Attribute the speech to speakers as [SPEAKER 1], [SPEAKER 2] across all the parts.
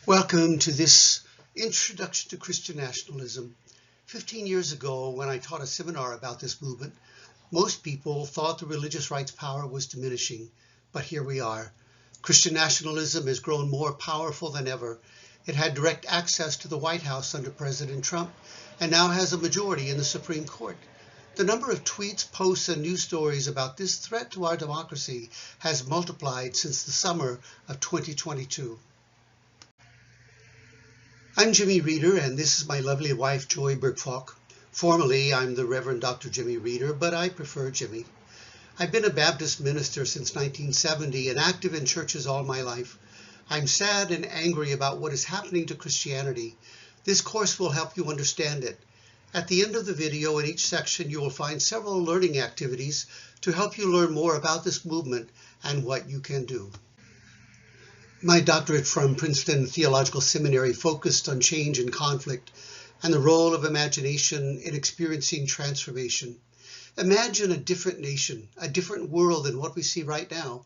[SPEAKER 1] Welcome to this introduction to Christian nationalism. 15 years ago, when I taught a seminar about this movement, most people thought the religious right's power was diminishing, but here we are. Christian nationalism has grown more powerful than ever. It had direct access to the White House under President Trump and now has a majority in the Supreme Court. The number of tweets, posts, and news stories about this threat to our democracy has multiplied since the summer of 2022. I'm Jimmy Reeder, and this is my lovely wife, Joy Bergfalk. Formally, I'm the Reverend Dr. Jimmy Reeder, but I prefer Jimmy. I've been a Baptist minister since 1970 and active in churches all my life. I'm sad and angry about what is happening to Christianity. This course will help you understand it. At the end of the video, in each section, you will find several learning activities to help you learn more about this movement and what you can do. My doctorate from Princeton Theological Seminary focused on change and conflict and the role of imagination in experiencing transformation. Imagine a different nation, a different world than what we see right now.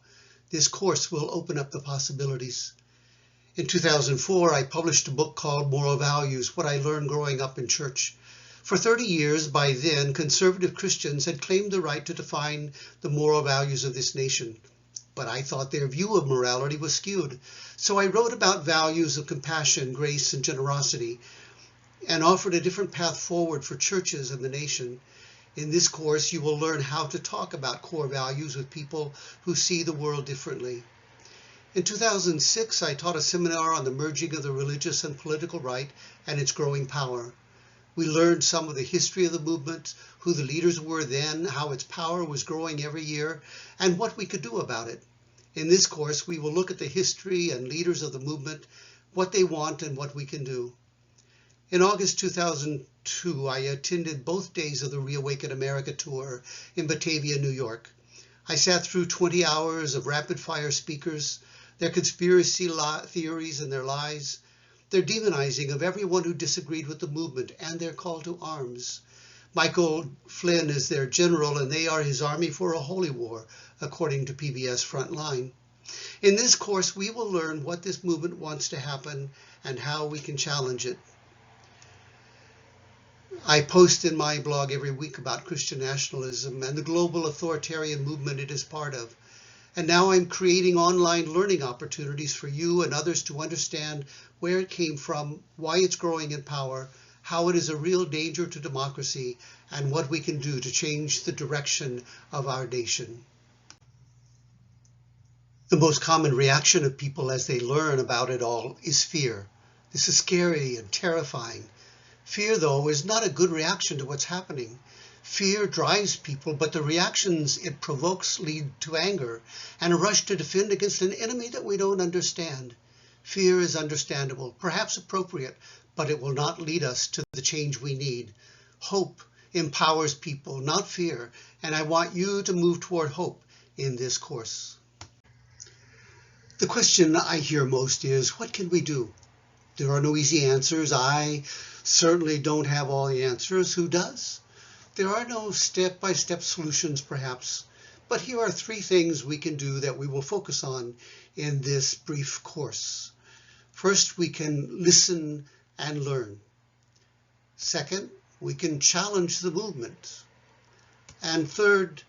[SPEAKER 1] This course will open up the possibilities. In 2004, I published a book called Moral Values, What I Learned Growing Up in Church. For 30 years, by then, conservative Christians had claimed the right to define the moral values of this nation. But I thought their view of morality was skewed. So I wrote about values of compassion, grace, and generosity, and offered a different path forward for churches and the nation. In this course, you will learn how to talk about core values with people who see the world differently. In 2006, I taught a seminar on the merging of the religious and political right and its growing power. We learned some of the history of the movement, who the leaders were then, how its power was growing every year, and what we could do about it. In this course, we will look at the history and leaders of the movement, what they want and what we can do. In August 2002, I attended both days of the Reawaken America tour in Batavia, New York. I sat through 20 hours of rapid-fire speakers, their conspiracy theories and their lies, their demonizing of everyone who disagreed with the movement, and their call to arms. Michael Flynn is their general, and they are his army for a holy war, according to PBS Frontline. In this course, we will learn what this movement wants to happen and how we can challenge it. I post in my blog every week about Christian nationalism and the global authoritarian movement it is part of. And now I'm creating online learning opportunities for you and others to understand where it came from, why it's growing in power, how it is a real danger to democracy, and what we can do to change the direction of our nation. The most common reaction of people as they learn about it all is fear. This is scary and terrifying. Fear, though, is not a good reaction to what's happening. Fear drives people, but the reactions it provokes lead to anger and a rush to defend against an enemy that we don't understand. Fear is understandable, perhaps appropriate, but it will not lead us to the change we need. Hope empowers people, not fear, and I want you to move toward hope in this course. The question I hear most is, what can we do? There are no easy answers. I certainly don't have all the answers. Who does? There are no step-by-step solutions, perhaps, but here are 3 things we can do that we will focus on in this brief course. First, we can listen and learn. Second, we can challenge the movement. And third,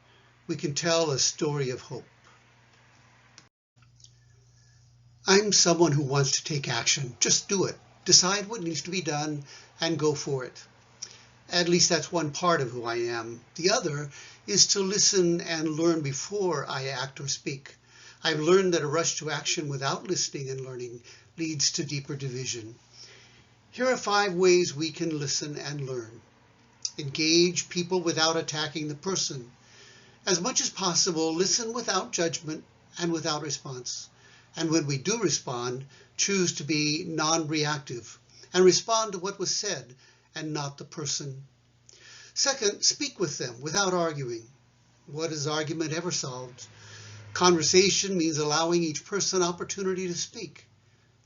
[SPEAKER 1] we can tell a story of hope. I'm someone who wants to take action. Just do it. Decide what needs to be done and go for it. At least that's one part of who I am. The other is to listen and learn before I act or speak. I've learned that a rush to action without listening and learning leads to deeper division. Here are 5 ways we can listen and learn. Engage people without attacking the person. As much as possible, listen without judgment and without response. And when we do respond, choose to be non-reactive and respond to what was said and not the person. Second, speak with them without arguing. What has argument ever solved? Conversation means allowing each person opportunity to speak.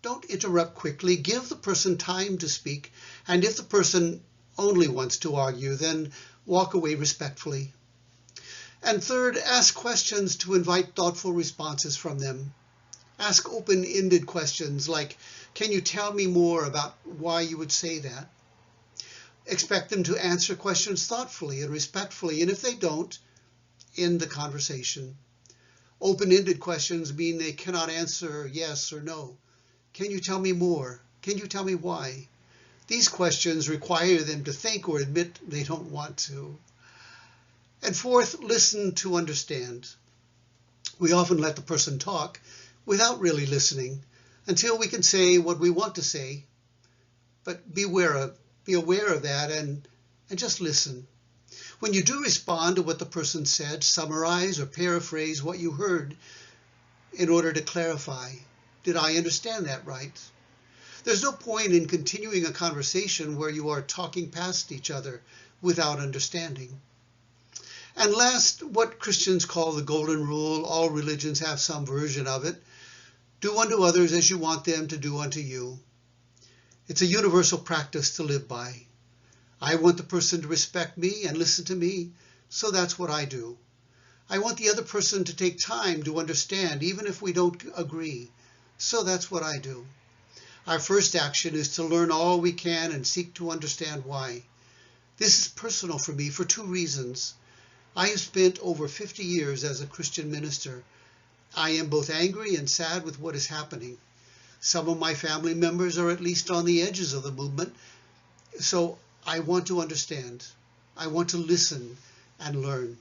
[SPEAKER 1] Don't interrupt quickly. Give the person time to speak. And if the person only wants to argue, then walk away respectfully. And third, ask questions to invite thoughtful responses from them. Ask open-ended questions like, can you tell me more about why you would say that? Expect them to answer questions thoughtfully and respectfully, and if they don't, end the conversation. Open-ended questions mean they cannot answer yes or no. Can you tell me more? Can you tell me why? These questions require them to think or admit they don't want to. And fourth, listen to understand. We often let the person talk without really listening until we can say what we want to say. But be aware of that and just listen. When you do respond to what the person said, summarize or paraphrase what you heard in order to clarify. Did I understand that right? There's no point in continuing a conversation where you are talking past each other without understanding. And last, what Christians call the golden rule, all religions have some version of it. Do unto others as you want them to do unto you. It's a universal practice to live by. I want the person to respect me and listen to me, so that's what I do. I want the other person to take time to understand, even if we don't agree, so that's what I do. Our first action is to learn all we can and seek to understand why. This is personal for me for two reasons. I have spent over 50 years as a Christian minister. I am both angry and sad with what is happening. Some of my family members are at least on the edges of the movement, so I want to understand. I want to listen and learn.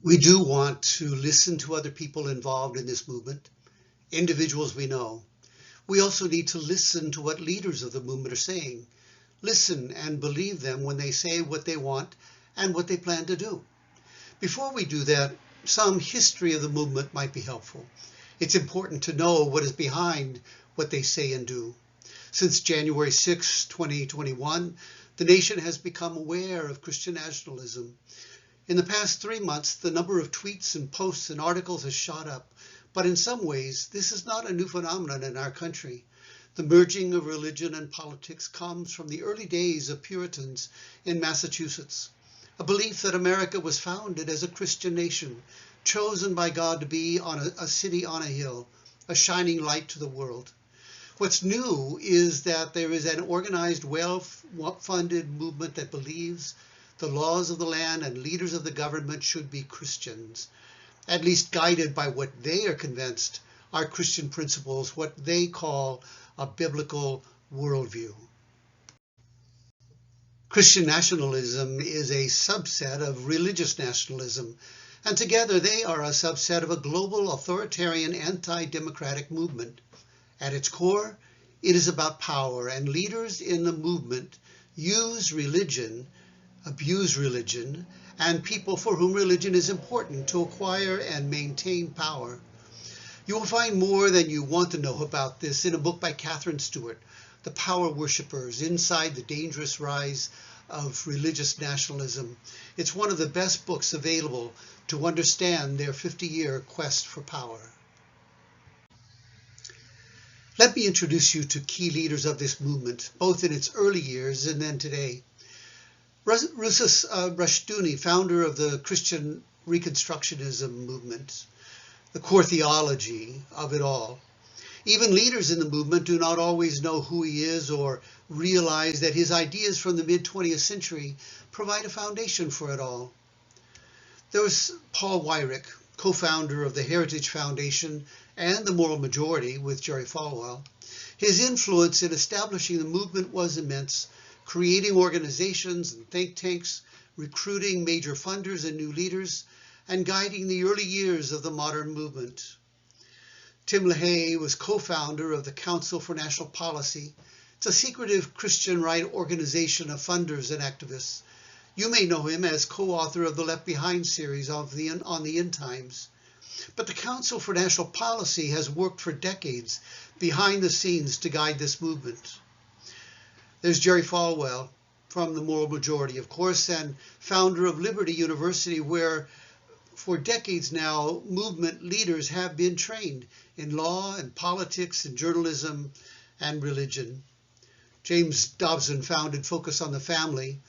[SPEAKER 1] We do want to listen to other people involved in this movement, individuals we know. We also need to listen to what leaders of the movement are saying. Listen and believe them when they say what they want and what they plan to do. Before we do that, some history of the movement might be helpful. It's important to know what is behind what they say and do. Since January 6, 2021, the nation has become aware of Christian nationalism. In the past 3 months, the number of tweets and posts and articles has shot up. But in some ways, this is not a new phenomenon in our country. The merging of religion and politics comes from the early days of Puritans in Massachusetts, a belief that America was founded as a Christian nation, chosen by God to be a city on a hill, a shining light to the world. What's new is that there is an organized, well-funded movement that believes the laws of the land and leaders of the government should be Christians, at least guided by what they are convinced are Christian principles, what they call a biblical worldview. Christian nationalism is a subset of religious nationalism, and together they are a subset of a global authoritarian anti-democratic movement. At its core, it is about power, and leaders in the movement use religion, abuse religion, and people for whom religion is important to acquire and maintain power. You will find more than you want to know about this in a book by Catherine Stewart, The Power Worshippers, Inside the Dangerous Rise of Religious Nationalism. It's one of the best books available to understand their 50-year quest for power. Let me introduce you to key leaders of this movement, both in its early years and then today. Rousas Rushdoony, founder of the Christian Reconstructionism movement, the core theology of it all. Even leaders in the movement do not always know who he is or realize that his ideas from the mid-20th century provide a foundation for it all. There was Paul Weyrich, co-founder of the Heritage Foundation and the Moral Majority with Jerry Falwell. His influence in establishing the movement was immense, creating organizations and think tanks, recruiting major funders and new leaders, and guiding the early years of the modern movement. Tim LaHaye was co-founder of the Council for National Policy. It's a secretive Christian right organization of funders and activists. You may know him as co-author of the Left Behind series on the End Times. But the Council for National Policy has worked for decades behind the scenes to guide this movement. There's Jerry Falwell from the Moral Majority, of course, and founder of Liberty University, where for decades now, movement leaders have been trained in law and politics and journalism and religion. James Dobson founded Focus on the Family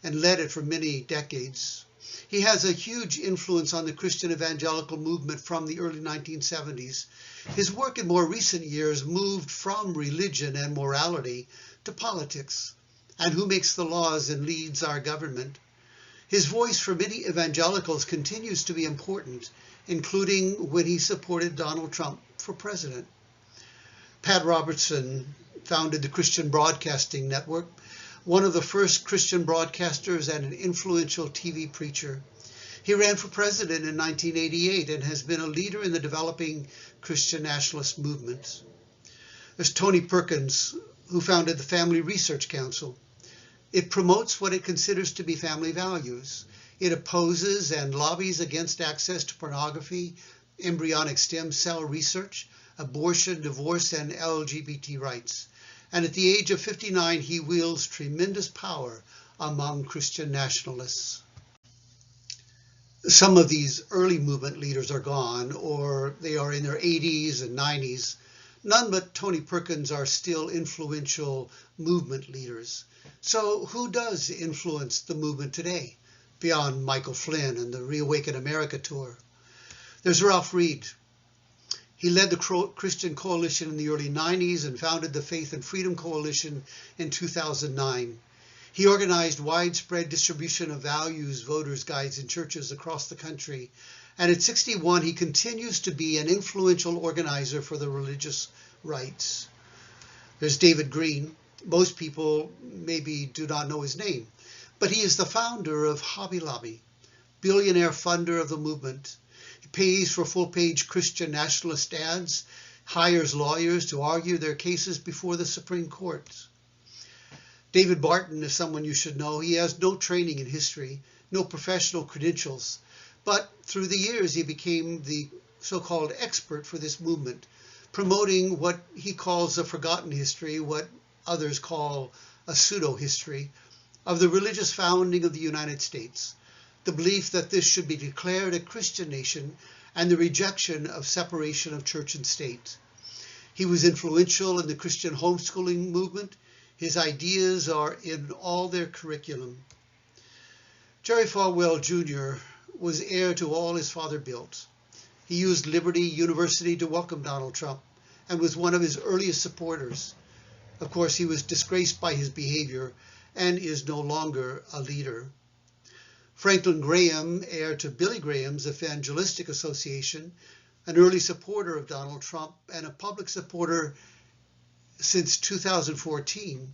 [SPEAKER 1] and led it for many decades. He has a huge influence on the Christian evangelical movement from the early 1970s. His work in more recent years moved from religion and morality to politics, and who makes the laws and leads our government. His voice for many evangelicals continues to be important, including when he supported Donald Trump for president. Pat Robertson founded the Christian Broadcasting Network, one of the first Christian broadcasters and an influential TV preacher. He ran for president in 1988 and has been a leader in the developing Christian nationalist movement. There's Tony Perkins, who founded the Family Research Council. It promotes what it considers to be family values. It opposes and lobbies against access to pornography, embryonic stem cell research, abortion, divorce, and LGBT rights. And at the age of 59, he wields tremendous power among Christian nationalists. Some of these early movement leaders are gone, or they are in their 80s and 90s. None but Tony Perkins are still influential movement leaders. So who does influence the movement today, beyond Michael Flynn and the Reawaken America tour? There's Ralph Reed. He led the Christian Coalition in the early 90s and founded the Faith and Freedom Coalition in 2009. He organized widespread distribution of values voters' guides in churches across the country. And at 61, he continues to be an influential organizer for the religious rights. There's David Green. Most people maybe do not know his name, but he is the founder of Hobby Lobby, billionaire funder of the movement. He pays for full-page Christian nationalist ads, hires lawyers to argue their cases before the Supreme Court. David Barton is someone you should know. He has no training in history, no professional credentials, but through the years he became the so-called expert for this movement, promoting what he calls a forgotten history, what others call a pseudo-history, of the religious founding of the United States, the belief that this should be declared a Christian nation, and the rejection of separation of church and state. He was influential in the Christian homeschooling movement. His ideas are in all their curriculum. Jerry Falwell Jr. was heir to all his father built. He used Liberty University to welcome Donald Trump and was one of his earliest supporters. Of course, he was disgraced by his behavior and is no longer a leader. Franklin Graham, heir to Billy Graham's Evangelistic Association, an early supporter of Donald Trump and a public supporter since 2014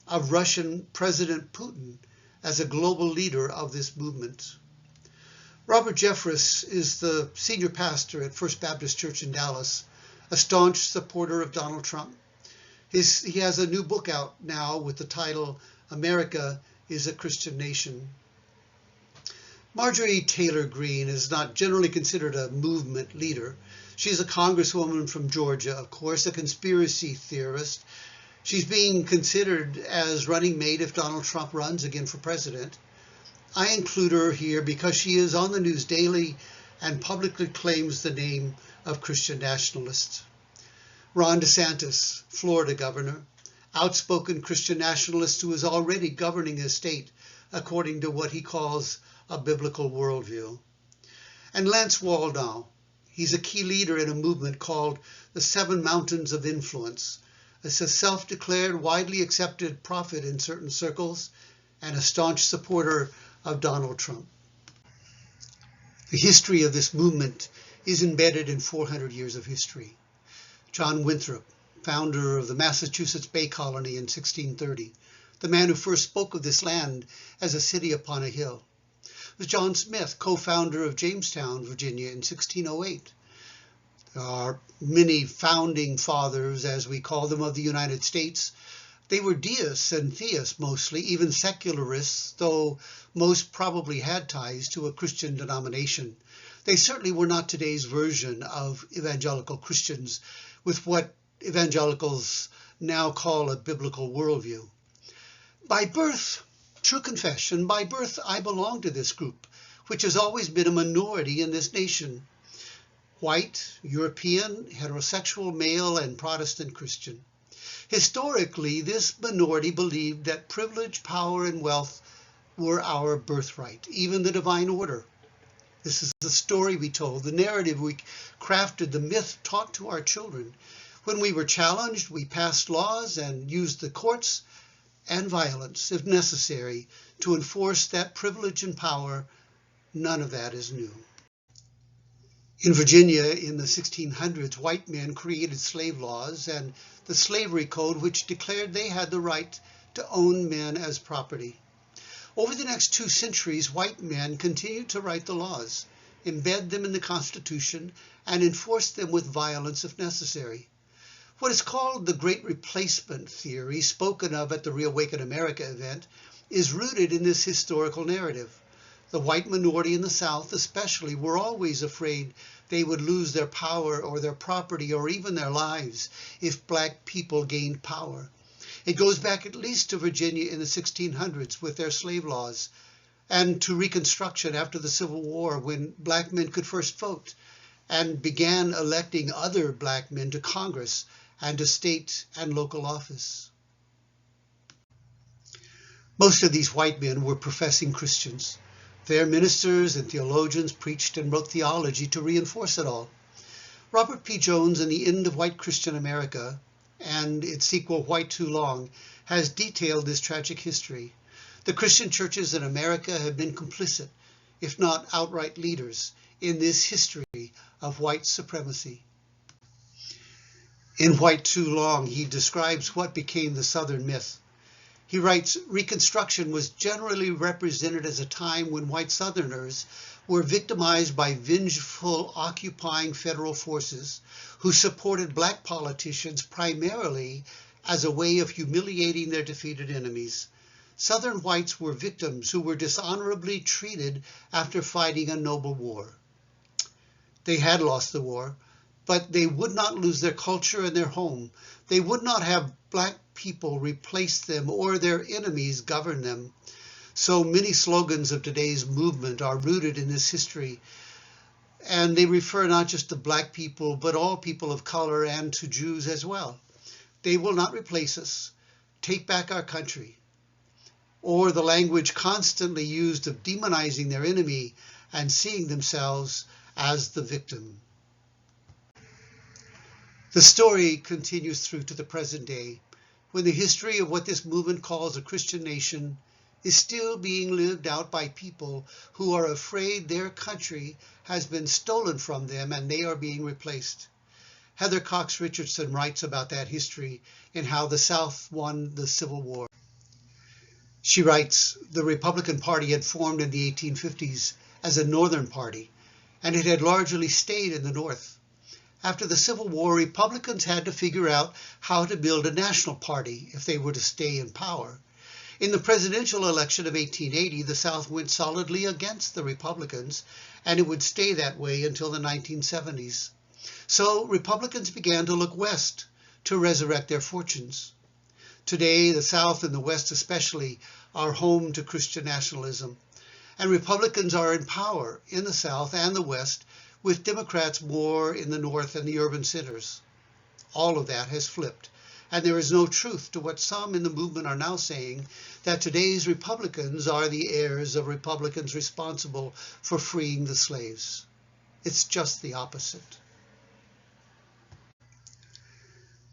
[SPEAKER 1] of Russian President Putin as a global leader of this movement. Robert Jeffress is the senior pastor at First Baptist Church in Dallas, a staunch supporter of Donald Trump. He has a new book out now with the title, America is a Christian Nation. Marjorie Taylor Greene is not generally considered a movement leader. She's a congresswoman from Georgia, of course, a conspiracy theorist. She's being considered as running mate if Donald Trump runs again for president. I include her here because she is on the news daily and publicly claims the name of Christian nationalist. Ron DeSantis, Florida governor, outspoken Christian nationalist who is already governing his state according to what he calls a biblical worldview. And Lance Waldau, he's a key leader in a movement called the Seven Mountains of Influence. It's a self-declared, widely accepted prophet in certain circles and a staunch supporter of Donald Trump. The history of this movement is embedded in 400 years of history. John Winthrop, founder of the Massachusetts Bay Colony in 1630, the man who first spoke of this land as a city upon a hill. It was John Smith, co-founder of Jamestown, Virginia in 1608. There are many founding fathers, as we call them, of the United States. They were deists and theists mostly, even secularists, though most probably had ties to a Christian denomination. They certainly were not today's version of evangelical Christians with what evangelicals now call a biblical worldview. By birth, true confession, by birth I belong to this group, which has always been a minority in this nation. White, European, heterosexual, male, and Protestant Christian. Historically, this minority believed that privilege, power, and wealth were our birthright, even the divine order. This is the story we told, the narrative we crafted, the myth taught to our children. When we were challenged, we passed laws and used the courts and violence, if necessary, to enforce that privilege and power. None of that is new. In Virginia, in the 1600s, white men created slave laws and the slavery code, which declared they had the right to own men as property. Over the next 2 centuries, white men continued to write the laws, embed them in the Constitution, and enforce them with violence if necessary. What is called the Great Replacement theory, spoken of at the Reawaken America event, is rooted in this historical narrative. The white minority in the South especially were always afraid they would lose their power or their property or even their lives if black people gained power. It goes back at least to Virginia in the 1600s with their slave laws, and to Reconstruction after the Civil War when black men could first vote and began electing other black men to Congress and to state and local office. Most of these white men were professing Christians. Their ministers and theologians preached and wrote theology to reinforce it all. Robert P. Jones in The End of White Christian America and its sequel, White Too Long, has detailed this tragic history. The Christian churches in America have been complicit, if not outright leaders, in this history of white supremacy. In White Too Long, he describes what became the Southern myth. He writes, Reconstruction was generally represented as a time when white Southerners were victimized by vengeful occupying federal forces who supported black politicians primarily as a way of humiliating their defeated enemies. Southern whites were victims who were dishonorably treated after fighting a noble war. They had lost the war, but they would not lose their culture and their home. They would not have black people replace them or their enemies govern them. So many slogans of today's movement are rooted in this history, and they refer not just to black people, but all people of color and to Jews as well. They will not replace us. Take back our country. Or the language constantly used of demonizing their enemy and seeing themselves as the victim. The story continues through to the present day, when the history of what this movement calls a Christian nation is still being lived out by people who are afraid their country has been stolen from them and they are being replaced. Heather Cox Richardson writes about that history and how the South won the Civil War. She writes, the Republican Party had formed in the 1850s as a Northern party, and it had largely stayed in the North. After the Civil War, Republicans had to figure out how to build a national party if they were to stay in power. In the presidential election of 1880, the South went solidly against the Republicans, and it would stay that way until the 1970s. So Republicans began to look west to resurrect their fortunes. Today, the South and the West especially are home to Christian nationalism, and Republicans are in power in the South and the West, with Democrats more in the North and the urban centers. All of that has flipped, and there is no truth to what some in the movement are now saying, that today's Republicans are the heirs of Republicans responsible for freeing the slaves. It's just the opposite.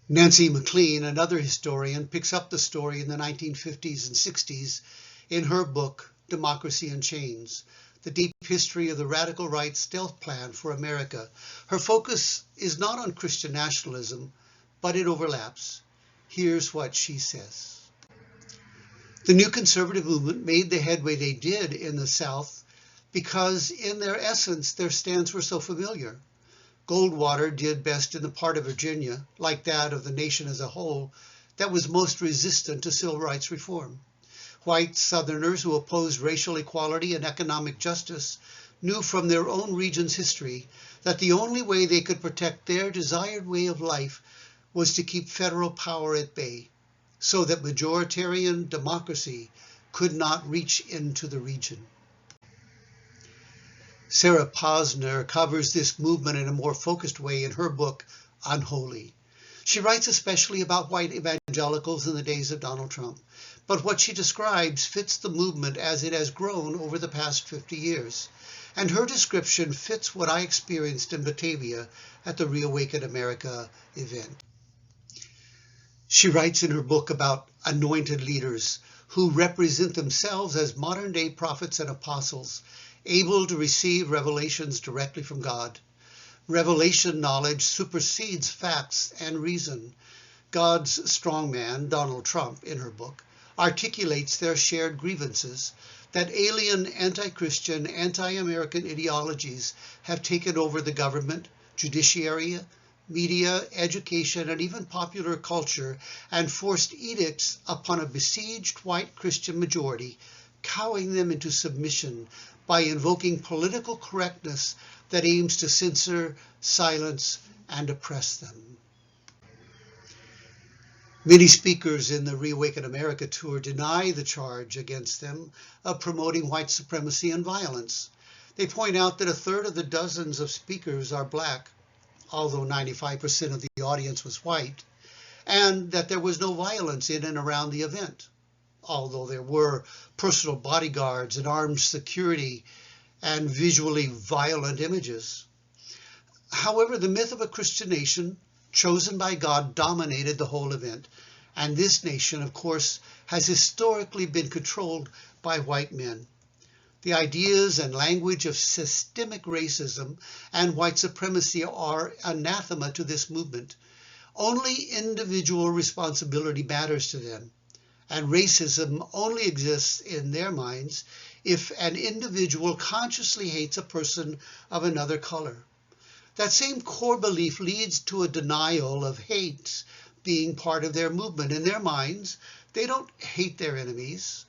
[SPEAKER 1] Nancy McLean, another historian, picks up the story in the 1950s and 60s in her book, Democracy in Chains, The Deep History of the Radical Right Stealth Plan for America. Her focus is not on Christian nationalism, but it overlaps. Here's what she says. The new conservative movement made the headway they did in the South because in their essence, their stands were so familiar. Goldwater did best in the part of Virginia, like that of the nation as a whole, that was most resistant to civil rights reform. White Southerners who opposed racial equality and economic justice knew from their own region's history that the only way they could protect their desired way of life was to keep federal power at bay, so that majoritarian democracy could not reach into the region. Sarah Posner covers this movement in a more focused way in her book, Unholy. She writes especially about white evangelicals in the days of Donald Trump, but what she describes fits the movement as it has grown over the past 50 years. And her description fits what I experienced in Batavia at the Reawaken America event. She writes in her book about anointed leaders who represent themselves as modern-day prophets and apostles, able to receive revelations directly from God. Revelation knowledge supersedes facts and reason. God's strongman, Donald Trump, in her book, articulates their shared grievances, that alien, anti-Christian, anti-American ideologies have taken over the government, judiciary, media, education, and even popular culture, and forced edicts upon a besieged white Christian majority, cowing them into submission by invoking political correctness that aims to censor, silence, and oppress them. Many speakers in the Reawaken America tour deny the charge against them of promoting white supremacy and violence. They point out that a third of the dozens of speakers are black, although 95% of the audience was white, and that there was no violence in and around the event, although there were personal bodyguards and armed security and visually violent images. However, the myth of a Christian nation chosen by God dominated the whole event, and this nation, of course, has historically been controlled by white men. The ideas and language of systemic racism and white supremacy are anathema to this movement. Only individual responsibility matters to them, and racism only exists in their minds if an individual consciously hates a person of another color. That same core belief leads to a denial of hate being part of their movement. In their minds, they don't hate their enemies.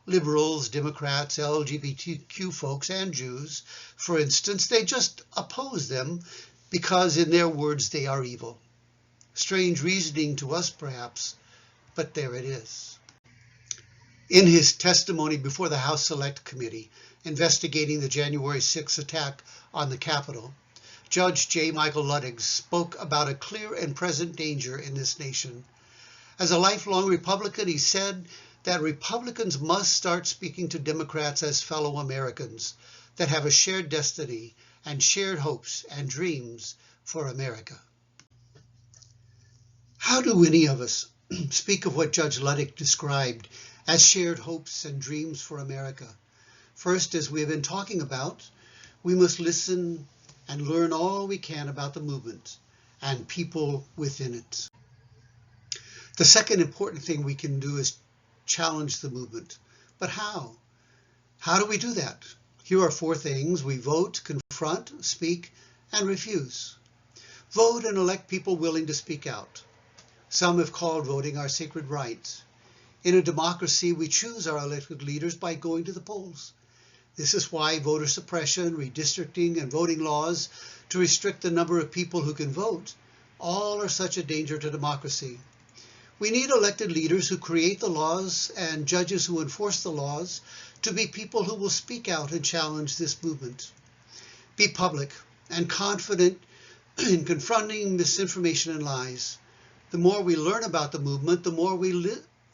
[SPEAKER 1] Liberals, Democrats, LGBTQ folks, and Jews, for instance, they just oppose them because, in their words, they are evil. Strange reasoning to us, perhaps, but there it is. In his testimony before the House Select Committee investigating the January 6th attack on the Capitol, Judge J. Michael Luttig spoke about a clear and present danger in this nation. As a lifelong Republican, he said that Republicans must start speaking to Democrats as fellow Americans that have a shared destiny and shared hopes and dreams for America. How do any of us speak of what Judge Luttig described as shared hopes and dreams for America? First, as we have been talking about, we must listen and learn all we can about the movement and people within it. The second important thing we can do is challenge the movement. But how? How do we do that? Here are 4 things. We vote, confront, speak, and refuse. Vote and elect people willing to speak out. Some have called voting our sacred right. In a democracy, we choose our elected leaders by going to the polls. This is why voter suppression, redistricting, and voting laws to restrict the number of people who can vote all are such a danger to democracy. We need elected leaders who create the laws and judges who enforce the laws to be people who will speak out and challenge this movement. Be public and confident in confronting misinformation and lies. The more we learn about the movement, the more we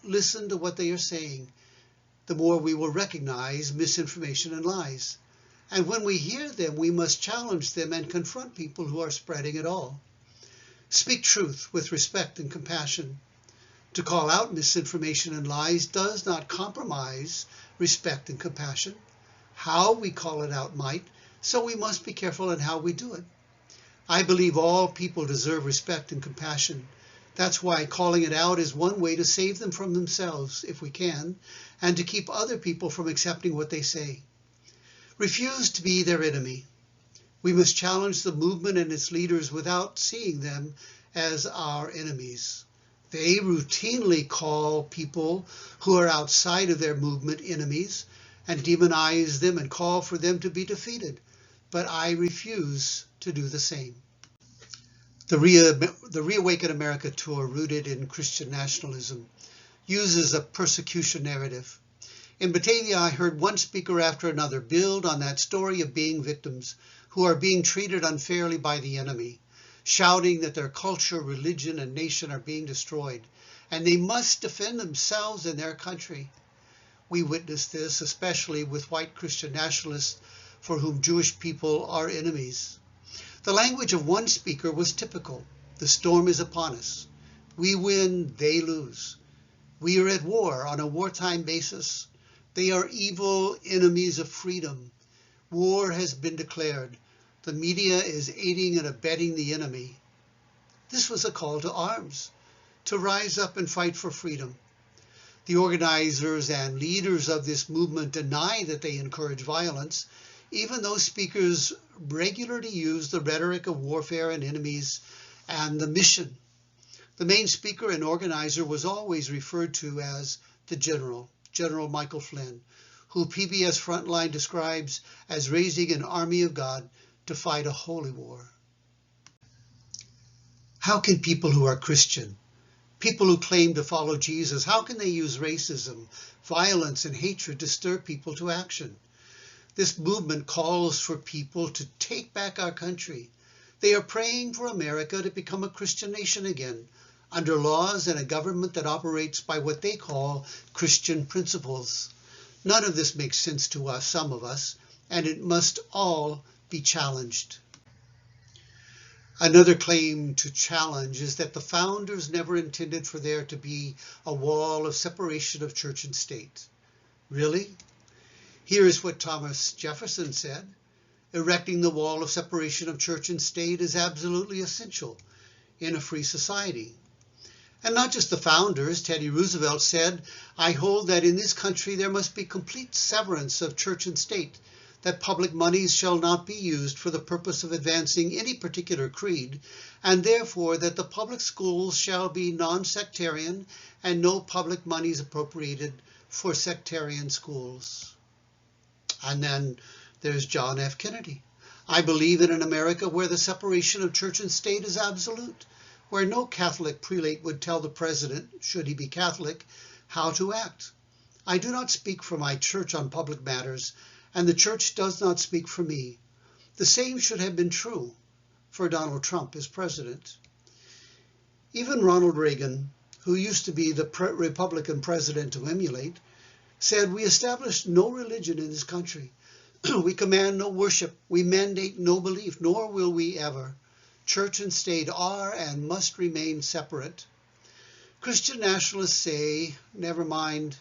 [SPEAKER 1] listen to what they are saying, the more we will recognize misinformation and lies. And when we hear them, we must challenge them and confront people who are spreading it all. Speak truth with respect and compassion. To call out misinformation and lies does not compromise respect and compassion. How we call it out might, so we must be careful in how we do it. I believe all people deserve respect and compassion. That's why calling it out is one way to save them from themselves, if we can, and to keep other people from accepting what they say. Refuse to be their enemy. We must challenge the movement and its leaders without seeing them as our enemies. They routinely call people who are outside of their movement enemies and demonize them and call for them to be defeated. But I refuse to do the same. The Reawaken America tour, rooted in Christian nationalism, uses a persecution narrative. In Batavia, I heard one speaker after another build on that story of being victims who are being treated unfairly by the enemy. shouting that their culture, religion, and nation are being destroyed, and they must defend themselves and their country. We witness this especially with white Christian nationalists for whom Jewish people are enemies. The language of one speaker was typical. The storm is upon us. We win, they lose. We are at war on a wartime basis. They are evil enemies of freedom. War has been declared. The media is aiding and abetting the enemy. This was a call to arms, to rise up and fight for freedom. The organizers and leaders of this movement deny that they encourage violence, even though speakers regularly use the rhetoric of warfare and enemies and the mission. The main speaker and organizer was always referred to as the General Michael Flynn, who PBS Frontline describes as raising an army of God to fight a holy war. How can people who are Christian, people who claim to follow Jesus, how can they use racism, violence, and hatred to stir people to action? This movement calls for people to take back our country. They are praying for America to become a Christian nation again, under laws and a government that operates by what they call Christian principles. None of this makes sense to us, some of us, and it must all be challenged. Another claim to challenge is that the founders never intended for there to be a wall of separation of church and state. Really? Here is what Thomas Jefferson said: erecting the wall of separation of church and state is absolutely essential in a free society. And not just the founders. Teddy Roosevelt said, I hold that in this country there must be complete severance of church and state, that public monies shall not be used for the purpose of advancing any particular creed, and therefore that the public schools shall be non-sectarian and no public monies appropriated for sectarian schools. And then there's John F. Kennedy. I believe in an America where the separation of church and state is absolute, where no Catholic prelate would tell the president, should he be Catholic, how to act. I do not speak for my church on public matters, and the church does not speak for me. The same should have been true for Donald Trump as president. Even Ronald Reagan, who used to be the Republican president to emulate, said, we establish no religion in this country. We command no worship. We mandate no belief, nor will we ever. Church and state are and must remain separate. Christian nationalists say, never mind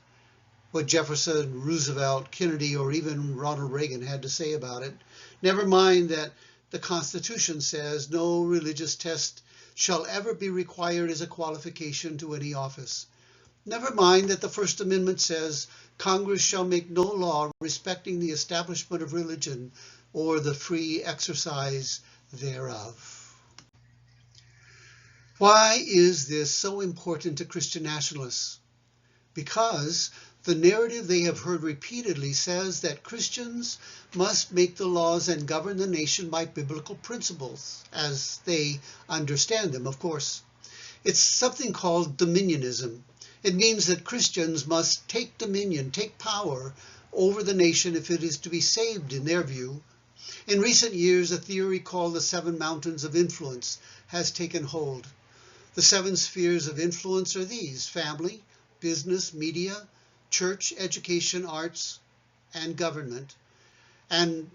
[SPEAKER 1] what Jefferson, Roosevelt, Kennedy, or even Ronald Reagan had to say about it. Never mind that the Constitution says no religious test shall ever be required as a qualification to any office. Never mind that the First Amendment says Congress shall make no law respecting the establishment of religion or the free exercise thereof. Why is this so important to Christian nationalists? Because the narrative they have heard repeatedly says that Christians must make the laws and govern the nation by biblical principles, as they understand them, of course. It's something called dominionism. It means that Christians must take dominion, take power over the nation if it is to be saved, in their view. In recent years, a theory called the 7 mountains of influence has taken hold. The 7 spheres of influence are these: family, business, media, church, education, arts, and government. And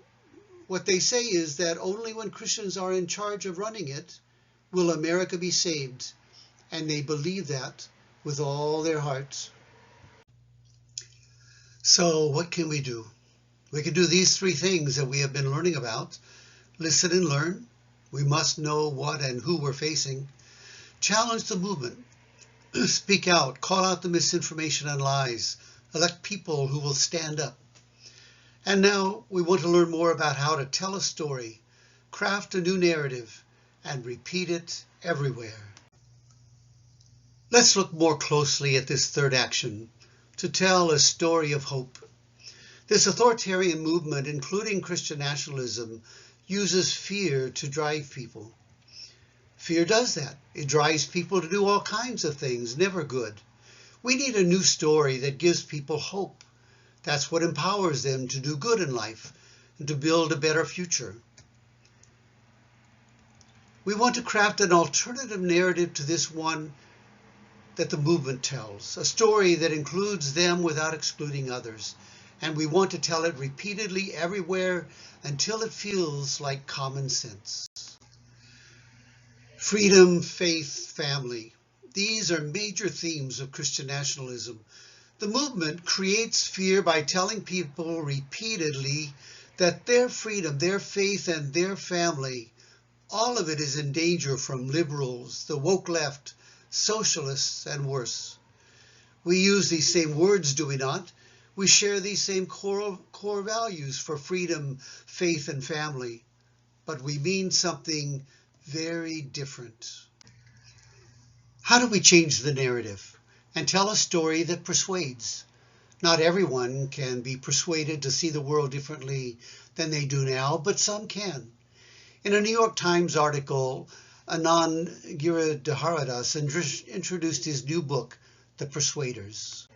[SPEAKER 1] what they say is that only when Christians are in charge of running it will America be saved. And they believe that with all their hearts. So what can we do? We can do these 3 things that we have been learning about. Listen and learn. We must know what and who we're facing. Challenge the movement. Speak out. Call out the misinformation and lies. Elect people who will stand up. And now we want to learn more about how to tell a story, craft a new narrative, and repeat it everywhere. Let's look more closely at this 3rd action, to tell a story of hope. This authoritarian movement, including Christian nationalism, uses fear to drive people. Fear does that. It drives people to do all kinds of things, never good. We need a new story that gives people hope. That's what empowers them to do good in life and to build a better future. We want to craft an alternative narrative to this one that the movement tells, a story that includes them without excluding others. And we want to tell it repeatedly everywhere until it feels like common sense. Freedom, faith, family. These are major themes of Christian nationalism. The movement creates fear by telling people repeatedly that their freedom, their faith, and their family, all of it is in danger from liberals, the woke left, socialists, and worse. We use these same words, do we not? We share these same core values for freedom, faith, and family, but we mean something very different. How do we change the narrative and tell a story that persuades? Not everyone can be persuaded to see the world differently than they do now, but some can. In a New York Times article, Anand Giridharadas introduced his new book, The Persuaders.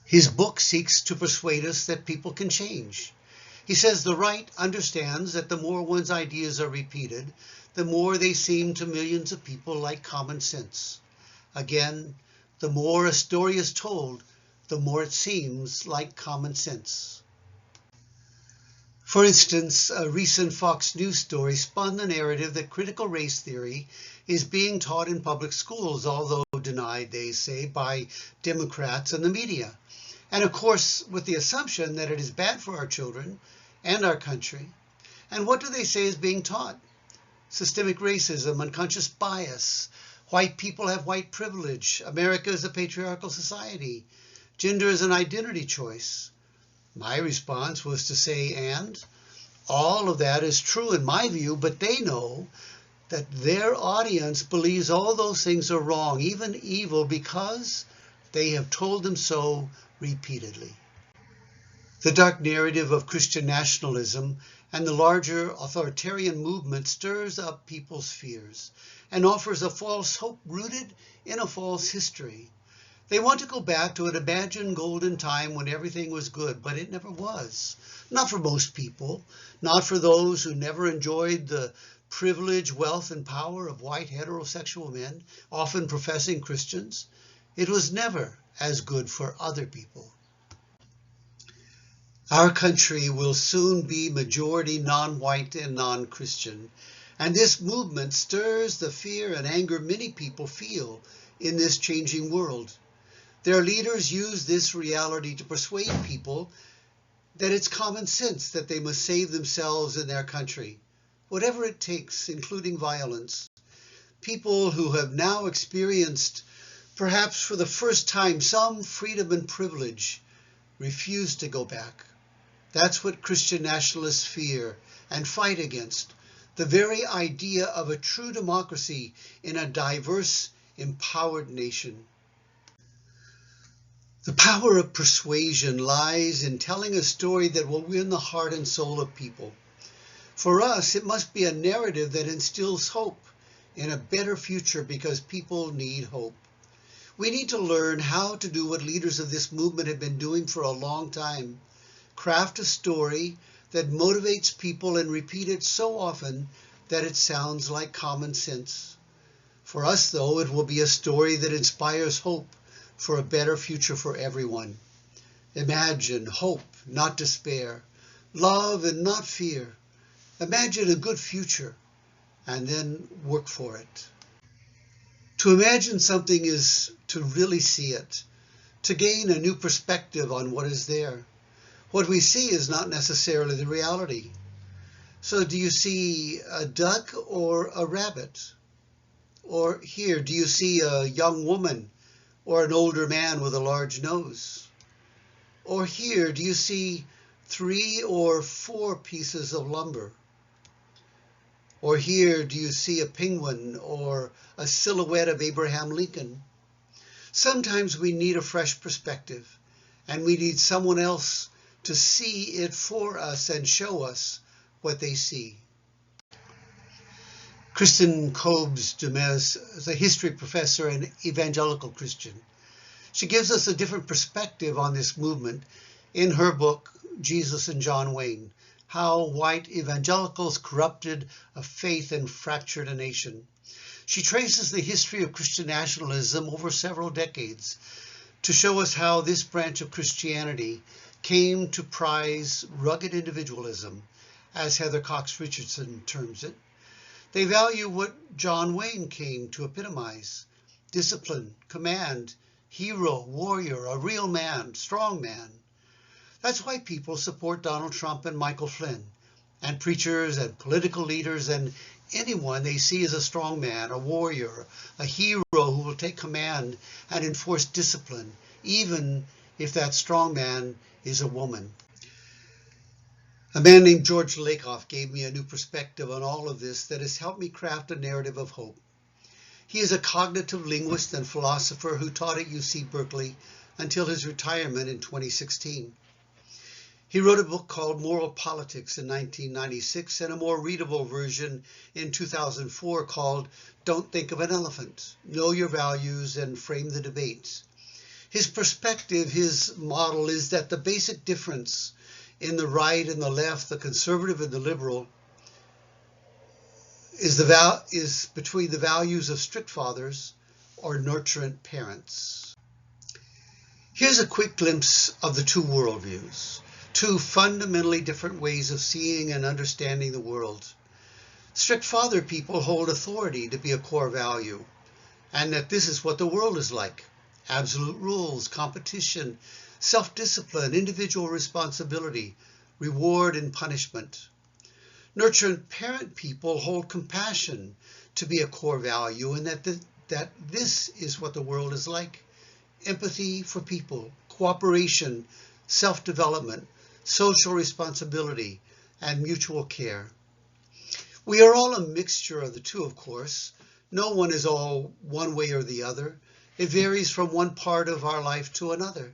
[SPEAKER 1] His book seeks to persuade us that people can change. He says the right understands that the more one's ideas are repeated, the more they seem to millions of people like common sense. Again, the more a story is told, the more it seems like common sense. For instance, a recent Fox News story spun the narrative that critical race theory is being taught in public schools, although denied, they say, by Democrats and the media. And of course, with the assumption that it is bad for our children and our country. And what do they say is being taught? Systemic racism, unconscious bias, white people have white privilege, America is a patriarchal society, gender is an identity choice. My response was to say, and all of that is true in my view, but they know that their audience believes all those things are wrong, even evil, because they have told them so repeatedly. The dark narrative of Christian nationalism and the larger authoritarian movement stirs up people's fears and offers a false hope rooted in a false history. They want to go back to an imagined golden time when everything was good, but it never was. Not for most people, not for those who never enjoyed the privilege, wealth, and power of white heterosexual men, often professing Christians. It was never as good for other people. Our country will soon be majority non-white and non-Christian, and this movement stirs the fear and anger many people feel in this changing world. Their leaders use this reality to persuade people that it's common sense that they must save themselves and their country, whatever it takes, including violence. People who have now experienced, perhaps for the first time, some freedom and privilege, refuse to go back. That's what Christian nationalists fear and fight against, the very idea of a true democracy in a diverse, empowered nation. The power of persuasion lies in telling a story that will win the heart and soul of people. For us, it must be a narrative that instills hope in a better future because people need hope. We need to learn how to do what leaders of this movement have been doing for a long time. Craft a story that motivates people and repeat it so often that it sounds like common sense. For us, though, it will be a story that inspires hope for a better future for everyone. Imagine hope, not despair, love and not fear. Imagine a good future and then work for it. To imagine something is to really see it, to gain a new perspective on what is there. What we see is not necessarily the reality. So do you see a duck or a rabbit? Or here, do you see a young woman or an older man with a large nose? Or here, do you see 3 or 4 pieces of lumber? Or here, do you see a penguin or a silhouette of Abraham Lincoln? Sometimes we need a fresh perspective, and we need someone else to see it for us and show us what they see. Kristen Kobes-Dumez is a history professor and evangelical Christian. She gives us a different perspective on this movement in her book, Jesus and John Wayne, how white evangelicals corrupted a faith and fractured a nation. She traces the history of Christian nationalism over several decades to show us how this branch of Christianity came to prize rugged individualism, as Heather Cox Richardson terms it. They value what John Wayne came to epitomize: discipline, command, hero, warrior, a real man, strong man. That's why people support Donald Trump and Michael Flynn, and preachers and political leaders and anyone they see as a strong man, a warrior, a hero who will take command and enforce discipline, even if that strong man is a woman. A man named George Lakoff gave me a new perspective on all of this that has helped me craft a narrative of hope. He is a cognitive linguist and philosopher who taught at UC Berkeley until his retirement in 2016. He wrote a book called Moral Politics in 1996 and a more readable version in 2004 called Don't Think of an Elephant, Know Your Values and Frame the Debate. His perspective, his model, is that the basic difference in the right and the left, the conservative and the liberal, is between the values of strict fathers or nurturant parents. Here's a quick glimpse of the two worldviews, two fundamentally different ways of seeing and understanding the world. Strict father people hold authority to be a core value, and that this is what the world is like: absolute rules, competition, self-discipline, individual responsibility, reward and punishment. Nurturant parent people hold compassion to be a core value, and that this is what the world is like: empathy for people, cooperation, self-development, social responsibility, and mutual care. We are all a mixture of the two, of course. No one is all one way or the other. It varies from one part of our life to another.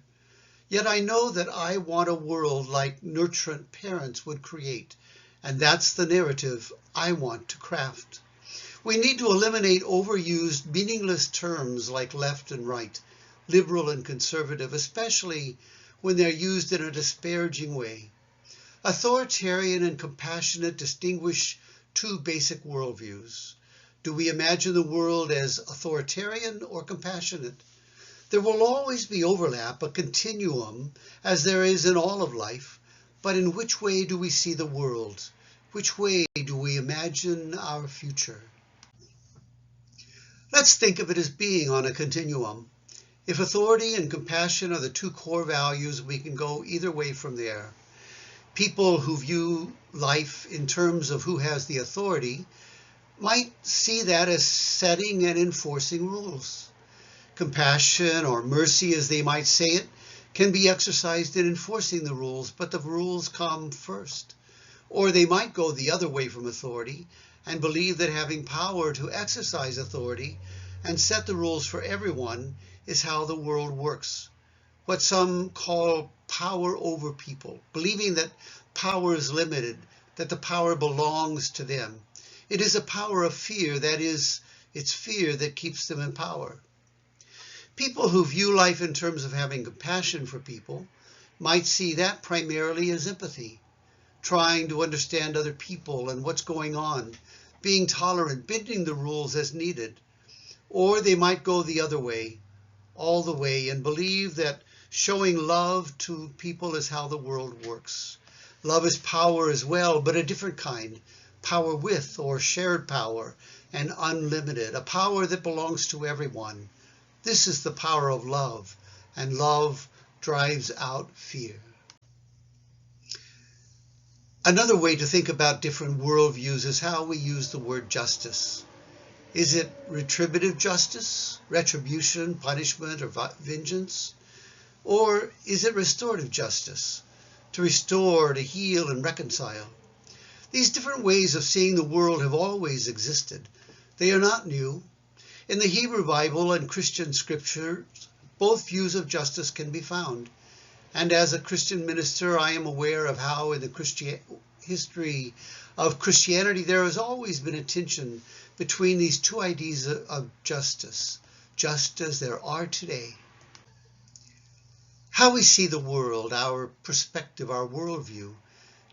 [SPEAKER 1] Yet I know that I want a world like nurturant parents would create, and that's the narrative I want to craft. We need to eliminate overused, meaningless terms like left and right, liberal and conservative, especially when they're used in a disparaging way. Authoritarian and compassionate distinguish two basic worldviews. Do we imagine the world as authoritarian or compassionate? There will always be overlap, a continuum, as there is in all of life, but in which way do we see the world? Which way do we imagine our future? Let's think of it as being on a continuum. If authority and compassion are the two core values, we can go either way from there. People who view life in terms of who has the authority might see that as setting and enforcing rules. Compassion, or mercy as they might say it, can be exercised in enforcing the rules, but the rules come first. Or they might go the other way from authority and believe that having power to exercise authority and set the rules for everyone is how the world works. What some call power over people, believing that power is limited, that the power belongs to them. It is a power of fear, that is, it's fear that keeps them in power. People who view life in terms of having compassion for people might see that primarily as empathy, trying to understand other people and what's going on, being tolerant, bending the rules as needed. Or they might go the other way, all the way, and believe that showing love to people is how the world works. Love is power as well, but a different kind, power with or shared power, and unlimited, a power that belongs to everyone. This is the power of love, and love drives out fear. Another way to think about different worldviews is how we use the word justice. Is it retributive justice, retribution, punishment, or vengeance? Or is it restorative justice, to restore, to heal, and reconcile? These different ways of seeing the world have always existed. They are not new. In the Hebrew Bible and Christian scriptures, both views of justice can be found. And as a Christian minister, I am aware of how in the history of Christianity there has always been a tension between these two ideas of justice, just as there are today. How we see the world, our perspective, our worldview,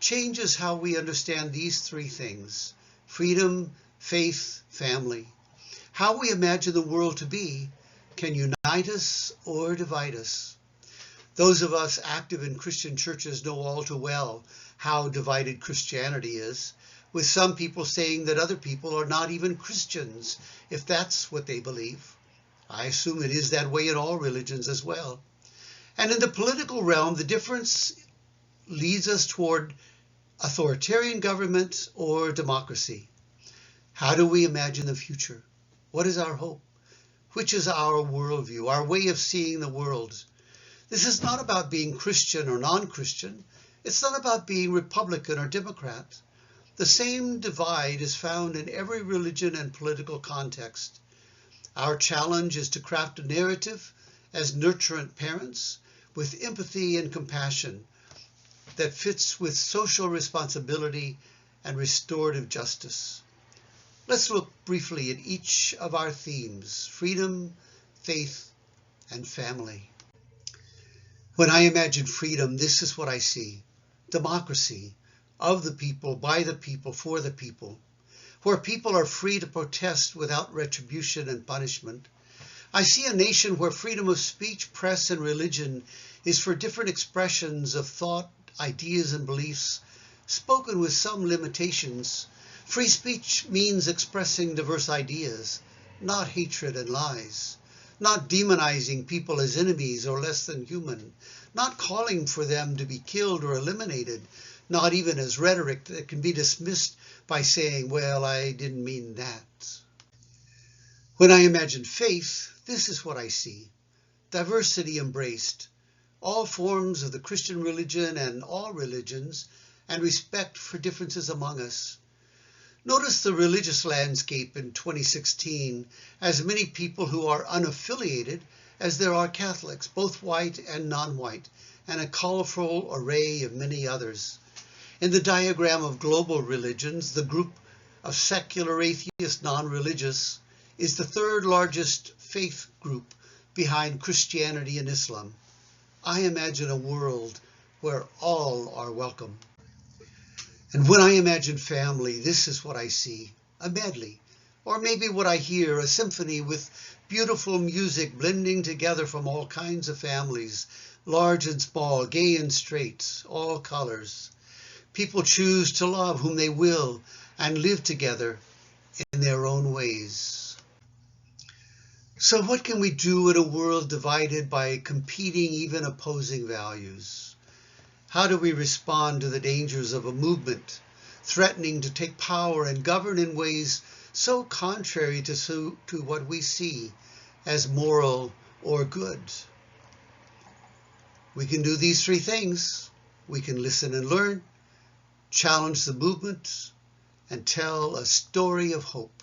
[SPEAKER 1] changes how we understand these three things: freedom, faith, family. How we imagine the world to be can unite us or divide us. Those of us active in Christian churches know all too well how divided Christianity is, with some people saying that other people are not even Christians, if that's what they believe. I assume it is that way in all religions as well. And in the political realm, the difference leads us toward authoritarian government or democracy. How do we imagine the future? What is our hope? Which is our worldview, our way of seeing the world? This is not about being Christian or non-Christian. It's not about being Republican or Democrat. The same divide is found in every religion and political context. Our challenge is to craft a narrative as nurturant parents with empathy and compassion that fits with social responsibility and restorative justice. Let's look briefly at each of our themes: freedom, faith, and family. When I imagine freedom, this is what I see: democracy, of the people, by the people, for the people, where people are free to protest without retribution and punishment. I see a nation where freedom of speech, press, and religion is for different expressions of thought, ideas, and beliefs, spoken with some limitations. Free speech means expressing diverse ideas, not hatred and lies, not demonizing people as enemies or less than human, not calling for them to be killed or eliminated, not even as rhetoric that can be dismissed by saying, well, I didn't mean that. When I imagine faith, this is what I see: diversity embraced, all forms of the Christian religion and all religions, and respect for differences among us. Notice the religious landscape in 2016, as many people who are unaffiliated as there are Catholics, both white and non-white, and a colorful array of many others. In the diagram of global religions, the group of secular, atheist, non-religious is the third largest faith group behind Christianity and Islam. I imagine a world where all are welcome. And when I imagine family, this is what I see: a medley, or maybe what I hear, a symphony with beautiful music blending together from all kinds of families, large and small, gay and straight, all colors. People choose to love whom they will and live together in their own ways. So what can we do in a world divided by competing, even opposing values? How do we respond to the dangers of a movement threatening to take power and govern in ways so contrary to what we see as moral or good? We can do these three things. We can listen and learn, challenge the movement, and tell a story of hope.